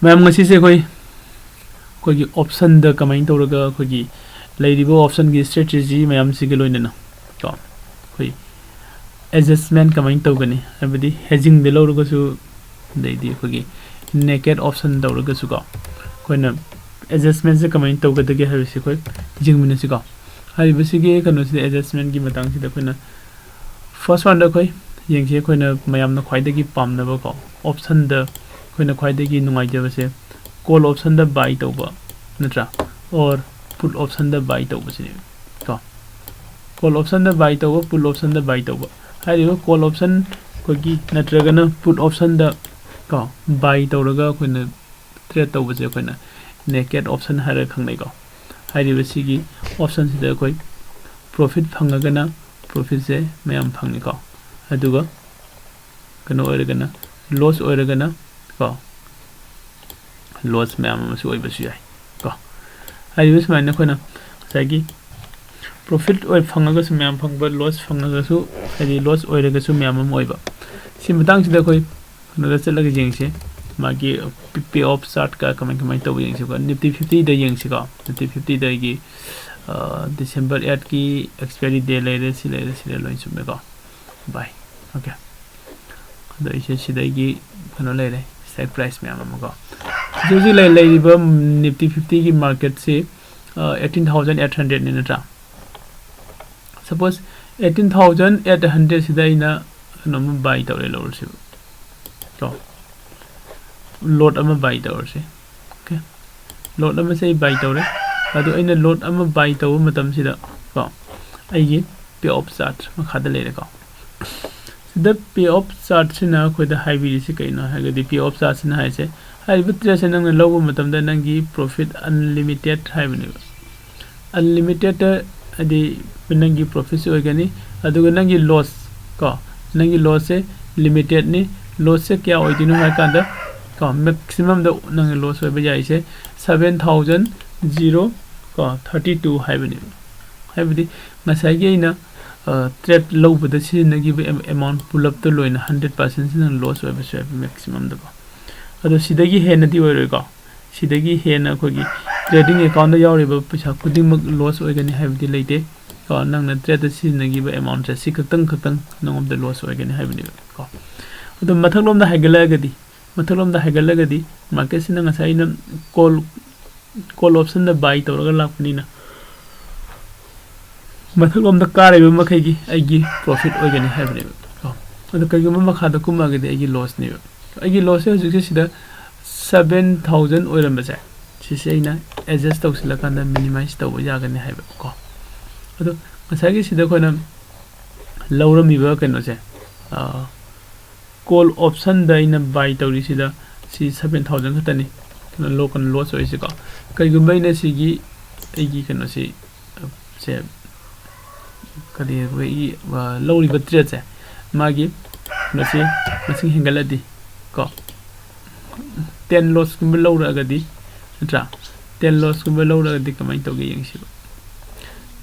ma'am ngasi se koi gi option da kamain tawraga koi gi leiribo option gi strategy ma'am sigi loina ko koi adjustment kamain tawgani abadi hedging de lawraga su deidi koi gi naked option tawraga su ko koina adjustment se kamain tawgada ge habisi koi jingmina si ko hari basigi kanu si adjustment gi matang si da koina first one da koi yengse koina mayam na khwaidagi pamna ba ko option da koina khwaidagi nungai jaba se call option da buy tawba natra or put option da buy tawba si ko call option da buy tawba put option da buy tawba hari call option ko gi natraga na put option da ko buy tawraga koina trade tawba se koina naked option hara khangnai ko hari basigi option si da koi profit phangaga na profit se mayam phangni ko aduga kano oiragana loss oiragana ko loss mayam asu oibasu yai ko ai bus maina khona sagi profit oi phangaga su mayam phangba loss phangaga su ai loss oiraga su mayam am oiba si matang sida koi no da chalaga jengse magi pay off chart ka kamai to jengse ko nifty 50 da jengse ko nifty 50 da gi December 8 ki expiry day later si loin sum ko bye okay the issue sidagi kano lere strike price me amako joji lai riba nifty 50 ki market se 18800 ni nata suppose 18800 sidai na no buy tawre lor se to lot ama buy tawre se okay lot ama se buy tawre adu aina lot ama buy taw matam sida ko aigi pay off chart makhada lere ko the pay off chart sina ko da high vi si kaina ha ga pay off chart sina ha se hai butre se nang logo matam da nangi profit unlimited hai bani unlimited adi nangi profit se ogani adu nangi loss ko nangi loss se limited ni loss se kya oidino ha ka da ko maximum da nangi loss ho ba jai se 7000 ko 32 hai bani hai badi masai ge ina trade low but the give amount pull up the loin 100% in loss of maximum the other sidagi hen the origo sidagi hen a kogi trading account the yoriba push up putting loss organ have the late or none the trade the sin give amount a secret none of the loss organ have the mathalom the hagalagadi mathalom the hagalagadi market in a sign call option the buy or lapnina mathalom the car I makagi agi profit ogani have ne the kaguma makhada kumagadi agi loss ne agi loss is the 7000 oirambasa si sayna adjust tawsila kanda minimize taw yagani have ko ado masagi sida kona lawrami ba kano se call option da ina buy tawri sida si 7000 khatani local loss oise ko kaguma ina sigi agi kano si se kadi we lowri batre che magi nasi masing hingaladi ko 10 loss kum lowra agadi tra 10 loss kum lowra agadi kamai to ge yengsi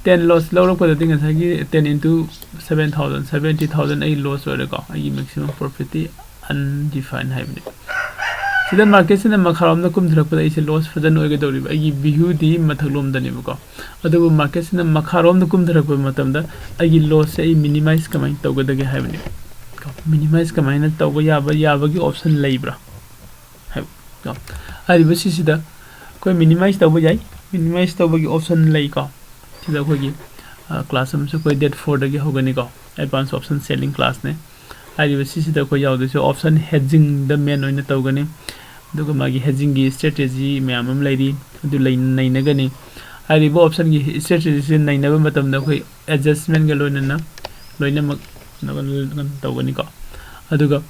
10 loss lowra ko ding sagi 10 into 7000 70000 ai loss ore ko ai maximum profit undefined haibni sida market sina makharam na kum thrak pada ise loss fajan oige dori ai bihu di mathalom da ne ko adu market sina makharam na kum thrak pa matam da ai loss ai minimize kamai tawga ge haibni ko minimize kamai na tawga yaba gi option leibra hai ko ari basi sida koi minimize tawba jai minimize tawba gi option lei ko sida ko gi class am se koi date 4 da ge hogani ko advanced option selling class ne ari basi sida ko yaw de option hedging the main oina tawgani duga magi hedging gi strategy myamam lairi adu lai nai nagani ari bo option gi strategy se nai na matam da koi adjustment ga loina mak nagan tawgani ko aduga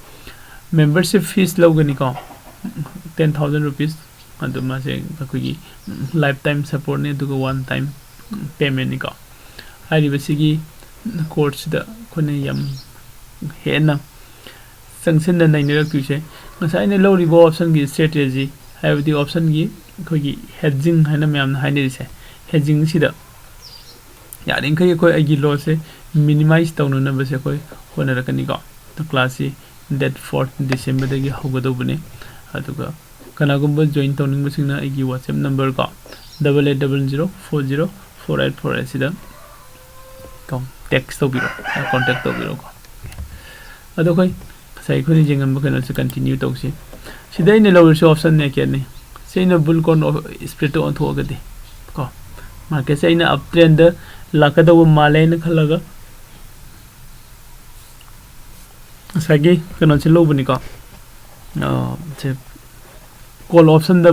membership fees logani ko 10000 rupees adu ma se ko gi lifetime support ne duga one time payment ni ko ari basigi course da kone yam hena sanction da nai na tu se masai ne low ribo option gi strategy have the option gi ko gi hedging hana myam na haine se hedging sida ya ring kai ko agi loss se minimize tawnu na base ko hona rakani ko to class that 4th December da gi hogodo bune aduga ꯀꯅꯥꯒꯨꯝꯕ join ꯇꯧꯅꯤꯡꯕꯁꯤꯡꯅ ꯑꯩꯒꯤ WhatsApp number ꯀꯣ 8800404848 ꯁꯤꯗ ꯀꯣ tax ꯇꯧꯕꯤꯔꯣ contact ꯇꯧꯕꯤꯔꯣ ꯀꯣ ꯑꯗꯣ ꯑꯩꯈꯣꯏ ꯉꯁꯥꯏ ꯑꯩꯈꯣꯏꯅ ꯌꯦꯡꯉꯝꯕ ꯀꯩꯅꯣꯁꯦ ꯀꯟꯇꯤꯅ꯭ꯌꯨ ꯇꯧꯁꯤ ꯁꯤꯗ ꯑꯩꯅ ꯂꯧꯔꯤꯁꯤ ꯑꯣꯞꯁꯟ ꯅꯦꯀꯦꯠꯅꯤ ꯁꯤ ꯑꯩꯅ ꯕꯨꯜ ꯀꯣꯟ ꯁ꯭ꯄ꯭ꯂꯤꯠꯇ ꯑꯣꯟꯊꯣꯛꯑꯒꯗꯤ ꯀꯣ ꯃꯥꯔꯀꯦꯠꯁꯦ ꯑꯩꯅ ꯑꯞ ꯇ꯭ꯔꯦꯟꯗ ꯂꯥꯛꯀꯗꯧꯕ ꯃꯥꯜꯂꯦ ꯍꯥꯏꯅ ꯈꯜꯂꯒ ꯉꯁꯥꯏꯒꯤ ꯀꯩꯅꯣꯁꯦ ꯂꯧꯕꯅꯤꯀꯣ ꯁꯦ ꯀꯣꯜ ꯑꯣꯞꯁꯟꯗ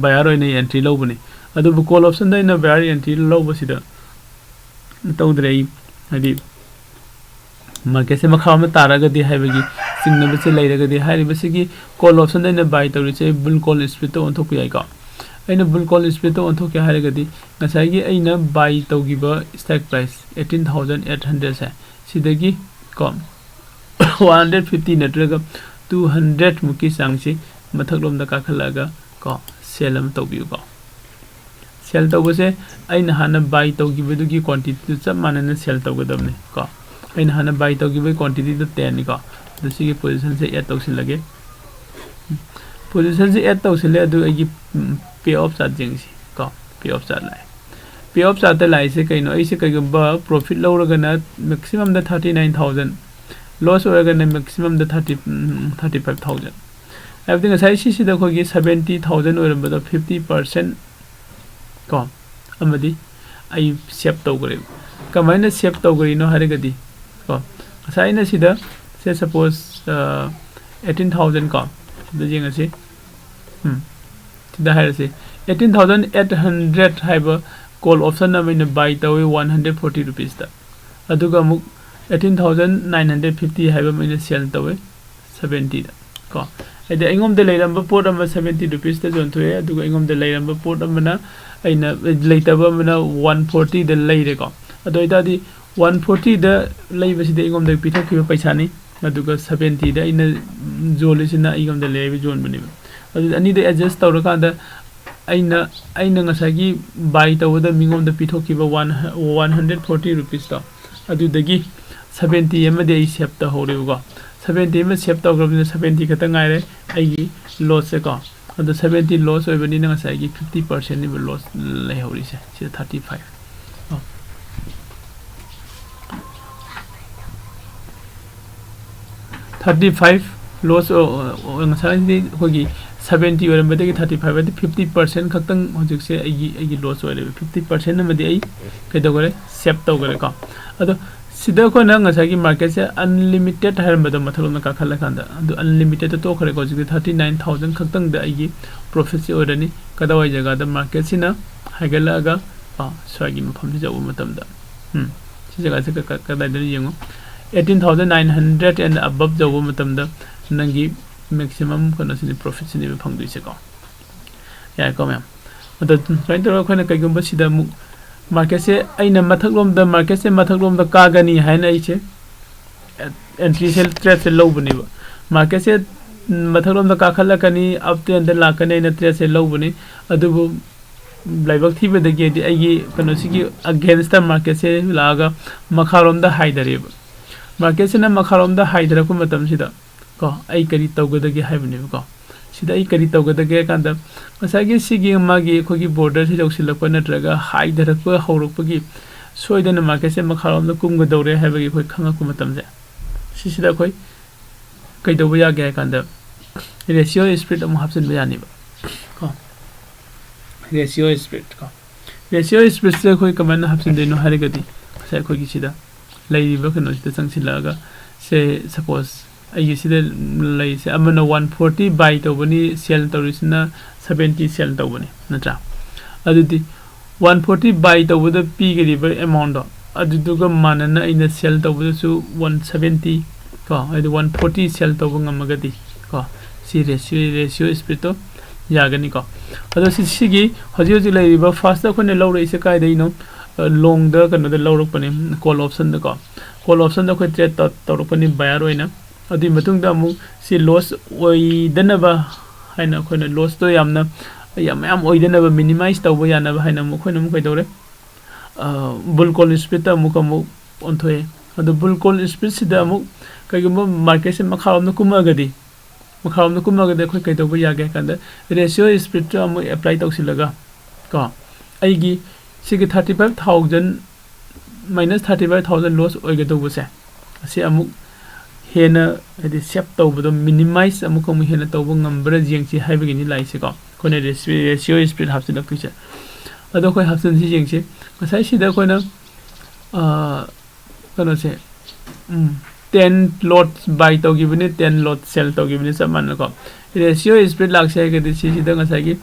ꯕꯥꯌꯔ ꯑꯣꯏꯅ ꯑꯦꯟꯇ꯭री ꯂꯧꯕꯅꯤ ꯑꯗꯨꯕꯨ ꯀꯣꯜ ꯑꯣꯞꯁꯟꯗ ꯑꯩꯅ ꯕꯥꯌꯔ ꯑꯦꯟꯇ꯭री ꯂꯧꯕꯁꯤꯗ ꯇꯧꯗ꯭ꯔꯦ ꯑꯩ ꯍꯥꯏꯗꯤ मार्केट से मखा में तारगदी हाइबगी सिंगनब से लेरगदी हाइबसिगी कॉल ऑप्शन दैना बाय तौरिसे बुल कॉल स्प्लिट तो ऑनथोक याइका अइना बुल कॉल स्प्लिट तो ऑनथोक या हाइरगदी ngसाइगी अइना बाय तौगिबा स्ट्राइक प्राइस 18800 से सिदगी को 150 नत्रगा 200 मुकी सांगसी मथकलोम दा काखलागा को सेल अम तौबियु को सेल तौबसे अइना हाना बाय तौगिबदुगी क्वांटिटी चप मानना सेल तौगदबने को अइना हाना बाय तौगिबे क्वांटिटी तो 10 नि को दसिगी पोजीशन से ऐड तौसिलगे पोजीशन से ऐड तौसिले अदु अगी पे ऑफ चार्ट जेंगसी को पे ऑफ चार्ट लाइ पे ऑफ चार्ट लाइ से कइनो अइसे कइगबा प्रॉफिट लौरगना मैक्सिमम द 39000 लॉस होरगना मैक्सिमम द 35000 एवरीथिंग साइ सी द खोगी 70000 ओरबदा 50% को अमदी आई सेव तौगरे कमाइना सेव तौगरिनो हारेगदी को साइना सिदा से सपोज 18000 को द जेंगसे सिदा हारेसे 18800 हाइबा कॉल ऑप्शन नमैना बाय तवे 140 रुपीस दा अदुगा मुक 18950 हाइबा मैना सेल तवे 70 दा को एदे इंगोम दे लेरंबा पोट अमा 70 रुपीस दा जोंथोए अदुगा इंगोम दे लेरंबा पोट अमना अइना लेतबा मना 140 दा लेरे को अदोइदादी 140 दा लेबसिदे इंगोम दे पिथोखिबा पैसानी अदुगा 70 दा इना जोलिसिना इंगोम दे लेबि जोन बनिबा अदु अनि दे एडजस्ट तौरकांदा अइना ngसागी बाय तवदा मिंगोम दा पिथोखिबा 140 रुपीस दा अदुदगी 70 एमदे आई सेव ता होरेबो 70 में सेव तौग्रबने 70 खत ngaire aigi loss se ko adu 70 loss oibani na ngasai gi 50% ni loss lai hori se 35 35 loss ngasai ni hogi 70 oirambade gi 35 adi 50% khaktang hojik se aigi loss oire 50% na madi ai kedogore save togore ko adu सिदा को ना ngसागी market से unlimited हारबद मथलोना काखला खांदा अदु unlimited तो खरे को zig 39000 खक्तंग the आगी profit से ओरनी कदावाय जगह द मार्केट सिना हाइगलागा स्वागी मफम जाव मतम द सि जगह से कदाय द यंगो 18900 एंड अबव जाव मतम द नंगी मैक्सिमम कोना सिनि प्रॉफिट सिनि फंगदुइ से को या को मैम अद ट्राइन तो खोना कइगम सिदा मु मार्केट से अइना मथकलोम द मार्केट से मथकलोम द कागनी हाइना इसे एंट्री से ट्रेड से लौबनी मार्केट से मथकलोम द काखलकनी अप टू अंदर लाकने इन ट्रेड से लौबनी अदुबु लाइबक थीबे दगे दि आइगी कनोसिगी अगेंस्ट द मार्केट से लागा मखारोम द हाइदरेब मार्केट से न मखारोम द हाइदरको मतम सिदा को आई करी तौगदगे हाइबनी को सिदा आई करी तौगदगे कांदा ngसागी सिगी मागी खोगी बॉर्डर से जौसिलक नत्रगा हाइदरक हौरकपगी सोइदन मार्केट से मखारोम द कुमग दौरे हाइबगी खोई खंगक मतम जे सिसिदा खोई कइदौब यागे कांदा रेशियो स्प्लिट अम हापसन बयानिबा को रेशियो स्प्लिट से खोई कमन हापसन देनो हारेगदी से खोगी सिदा लैरिबा कनो सिदा संगसिलागा से सपोज आई सिदा लै से अमना 140 बाय तौबनी सेल तौरिसना 70 सेल तौबनी नत्रा अदुदि 140 बाय तौबद पीगरिबा अमाउंट दो अदुदुगा मानना इन सेल तौबदसु 170 को अदु 140 सेल तौब ngमगदि को सी रेशियो स्प्लिट तो यागनी को अदु सिगी हजि हजि लैरिबा फास्ट खने लौरैसे कायदैनो लॉन्ग द कनो द लौरकपनि कॉल ऑप्शन द को कॉल ऑप्शन द खो ट्रेड तौरकपनि बायर ओइना अदि मतुंग द मु सी लॉस ओइदनबा हाइना खोना लॉस तो यामना याम ओइदनबा मिनिमाइज तौबो यानबा हाइना मु खोना मु कइदौरे बुल कॉल स्प्लिट मु कमु ऑनथोए अदु बुल कॉल स्प्लिट सिदा मु कइगम मार्केट से मखारम न कुमगदी मखाम द कुम ग कोई कई तब यागे कंद रेशियो स्प्लिट अम अप्लाई तौसिलगा को आईगी सिगी 35,000 minus 35,000 loss oigadobuse asi amuk hena adi sep tawbodo minimize amuk amu hena tawbo ngambra jengsi haibagini laise ko kone ratio split hapsin lakise ado koi hapsin si jengsi kasai sida koina kano se 10 lots buy tawgibini 10 lots sell tawgibini saman ko ratio split lakse gadi si sida ngasai gi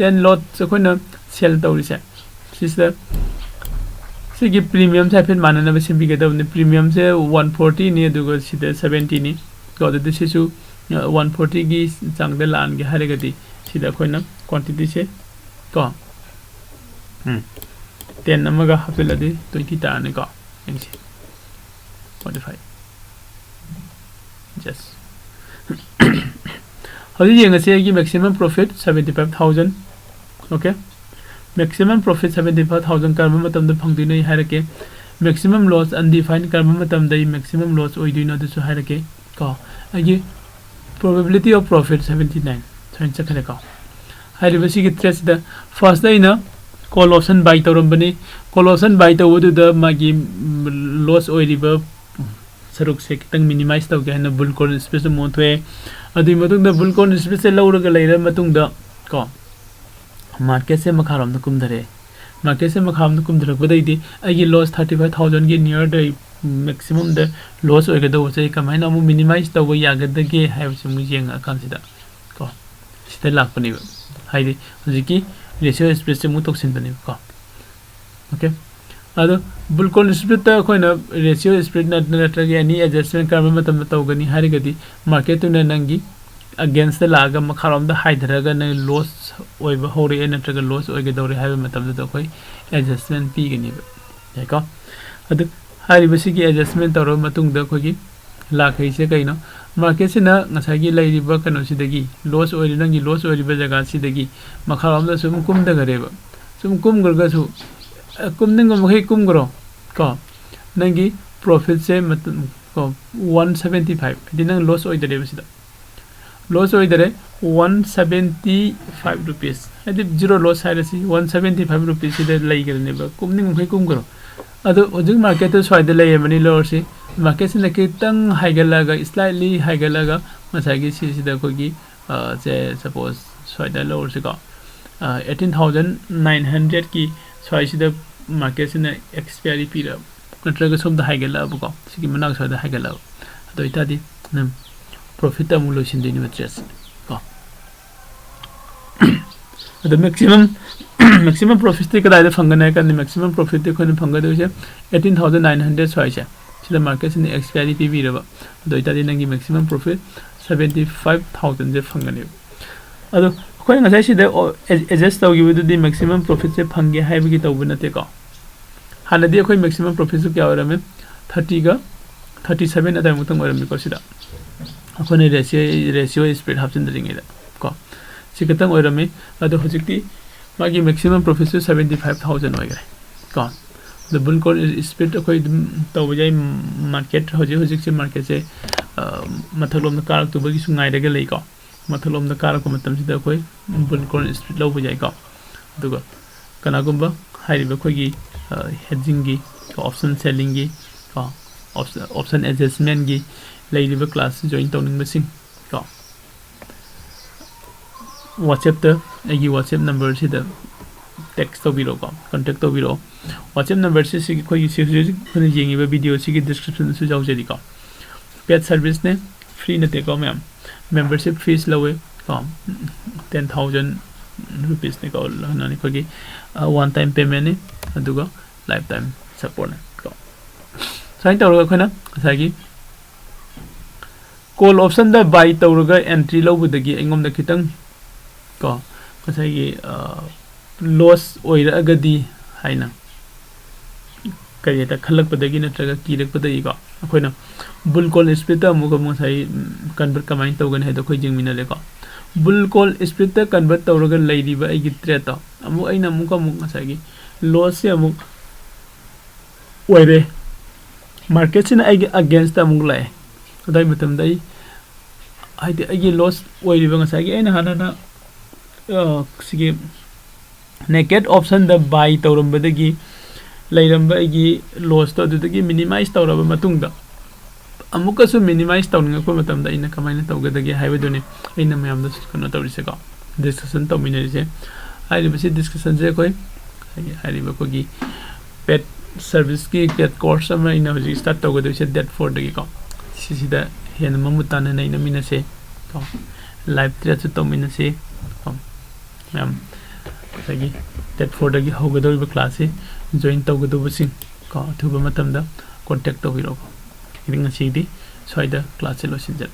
10 lots koina sell tawrise sisa सिगी premium से फिर मानना बस भी कहता हूँ premium से 140 नहीं दुगो सीधे 70 नहीं तो तो सिसु 140 की चांगदे लान के हरे गति सीधा कोई ना क्वांटिटी से को 10 नंबर का हाफ लदे 20 ताने को इनसे 45 जस्ट अभी ये ऐसे है कि maximum profit 75,000 okay maximum profit 75,000 karma matam da phangdi nei harake maximum loss undefined karma matam dai maximum loss oidui no su harake ko agi probability of profit 79 sain chakhale ko hari basi ki threats da first dai na call option buy tawram bani call option buy tawdu da magi loss oiriba saruk se kitang minimize taw ge na bull call space mo thwe adi matung da bull call space lauraga leira matung da ko market से मखारम कुम धरे market से मखारम कुम धरकबदई आई loss 35,000 की near द maximum द loss होगदो से कमाइन अमु मिनिमाइज तब यागदगे हाइबसे मु जेंग अकांसिदा को सिदा लाखपनि हाइदि हुजिकी रेशियो स्प्लिट से मु तोक्सिनबनि को ओके अदो बुलकोन स्प्लिट त खोइना रेशियो स्प्लिट नट्रगे एनी एडजस्टमेंट करम मतम तौगनी हारिगदि मार्केट तुना नंगी against the laga makaram the hydra na loss oiba hori natra loss oigedore have matam da koi adjustment pi gani ba ko adu hari basi ki adjustment toro matung da koi gi lakhai se kaino market se na ngasai gi lai riba kano sidagi loss oiri nangi loss oiri ba jaga sidagi makaram da sum kum da gare ba sum kum garga su kum ning mo kai kum gro ko nangi profit se matum ko 175 dinang loss oidare ba sida loss oidare 175 rupees adi zero loss hairasi 175 rupees ida lai garne ba kumning kai kum garo adu ojik market to soide lai mani lower si market sin ke tang haigalaga slightly haigalaga masagi si sida ko gi say suppose soide lower si ko 18,900 ki soi sida market sin expiry period natraga som da haigala bu ko sigi manak soide haigala ado itadi nam profit amulo sindini matres ko the maximum profit te kada phangana ka maximum profit te khone phanga do se 18,900 soise sida market in expiry pb raba do ita de nangi maximum profit 75,000 je phangani ado khoi nga sai sida adjust taw gi with the maximum profit se phange haibi gi taw bunate ko hanadi khoi maximum profit su kya orame 30 ga 37 adai mutang orame ko sida अखोने ratio split हापसिन दरिंगे को सिकतंग ओरमे अदो हुजिकती मागी maximum profit 75,000 होइगरे को द बुल कॉल स्प्लिट अखोय तवजाय मार्केट हुजिक से मार्केट से मथलोम द कारक तुबगी सुंगाय दगे लई को मथलोम द कारक मतम सिदा अखोय बुल कॉल स्प्लिट लो बजाय को दुगो कनागुंबा हाइरिबा खोगी हेजिंग गी ऑप्शन सेलिंग गी को ऑप्शन एडजस्टमेंट गी लाइव क्लास जॉइन तौनिंग बसिंग को WhatsApp द एगी WhatsApp नंबर से द टेक्स्ट तो बिरो को कांटेक्ट तो बिरो WhatsApp नंबर से सिगी कोई सिगी खने जेंगी बे वीडियो सिगी डिस्क्रिप्शन से जाउ जेदी को पेड सर्विस ने फ्री नते को मैम मेंबरशिप फीस लवे को 10,000 रुपीस ने को ननि कोगी वन टाइम पेमेंट ने अदुगा लाइफ टाइम सपोर्ट ने को साइन तौर खना सागी कॉल ऑप्शन द बाय तौरगा एंट्री लौबदगी एंगोम द खितंग को कसाई लॉस ओइरगदी हाइना करिता खलकपदगी नत्रगा किरकपदगी को अखोइना बुल कॉल स्प्लिट अमुग मोसाई कन्वर्ट कमाइन तौगन है द खोइ जिंगमिना ले को बुल कॉल स्प्लिट कन्वर्ट तौरगा लैरिबा एगी ट्रेड तो अमु अइना मुका मु कसाई लॉस से अमु ओइरे मार्केट से एगी अगेंस्ट अमुग लाए अदाई मतम दई ꯍꯥꯏꯗꯤ ꯑꯩꯒꯤ ꯂꯣꯁ ꯑꯣꯏꯔꯤꯕ ꯉꯁꯥꯏꯒꯤ ꯑꯩꯅ ꯍꯥꯟꯅ ꯁꯤꯒꯤ ꯅꯦꯀꯦꯠ ꯑꯣꯞꯁꯟꯗ ꯕꯥꯏ ꯇꯧꯔꯝꯕꯗꯒꯤ ꯂꯩꯔꯝꯕ ꯑꯩꯒꯤ ꯂꯣꯁꯇꯣ ꯑꯗꯨꯗꯒꯤ ꯃꯤꯅꯤꯃꯥꯏꯁ ꯇꯧꯔꯕ ꯃꯇꯨꯡꯗ ꯑꯃꯨꯛꯀꯁꯨ ꯃꯤꯅꯤꯃꯥꯏꯁ ꯇꯧꯅꯤꯡꯉꯛꯄ ꯃꯇꯝꯗ ꯑꯩꯅ ꯀꯃꯥꯏꯅ ꯇꯧꯒꯗꯒꯦ ꯍꯥꯏꯕꯗꯨꯅꯤ ꯑꯩꯅ ꯃꯌꯥꯝꯗ ꯀꯩꯅꯣ ꯇꯧꯔꯤꯁꯦꯀꯣ ꯗꯤꯁꯀꯁꯟ ꯇꯧꯃꯤꯟꯅꯔꯤꯁꯦ ꯍꯥꯏꯔꯤꯕꯁꯤ ꯗꯤꯁꯀꯁꯟꯁꯦ ꯑꯩꯈꯣꯏ ꯍꯥꯏꯔꯤꯕ ꯑꯩꯈꯣꯏꯒꯤ ꯄꯦꯠ ꯁꯔꯚꯤꯁꯀꯤ ꯄꯦꯠ ꯀꯣꯔꯁ ꯑꯃ ꯑꯩꯅ ꯍꯧꯖꯤꯛ ꯁ꯭ꯇꯥꯔꯠ ꯇꯧꯒꯗꯣꯏꯁꯦ ꯗꯦꯠ 4ꯗꯒꯤꯀꯣ ꯁꯤꯁꯤꯗ ꯍꯦꯟꯅ ꯃꯃꯨꯠ ꯇꯥꯅ ꯅꯩꯅꯃꯤꯟꯅꯁꯦ ꯀꯣ ꯂꯥꯏꯚ ꯇ꯭ꯔꯦꯠꯁꯨ ꯇꯧꯃꯤꯟꯅꯁꯤ ꯀꯣ ꯃꯌꯥꯝ ꯉꯁꯥꯏꯒꯤ ꯗꯦꯠ 4ꯗꯒꯤ ꯍꯧꯒꯗꯧꯔꯤꯕ ꯀ꯭ꯂꯥꯁꯁꯤ ꯖꯣꯏꯟ ꯇꯧꯒꯗꯧꯕꯁꯤꯡ ꯀꯣ ꯑꯊꯨꯕ ꯃꯇꯝꯗ ꯀꯣꯟꯇꯦꯛ ꯇꯧꯕꯤꯔꯛꯑꯣ ꯉꯁꯤꯗꯤ ꯁ꯭ꯋꯥꯏꯗ ꯀ꯭ꯂꯥꯁꯁꯦ ꯂꯣꯏꯁꯤꯟꯖꯔꯦ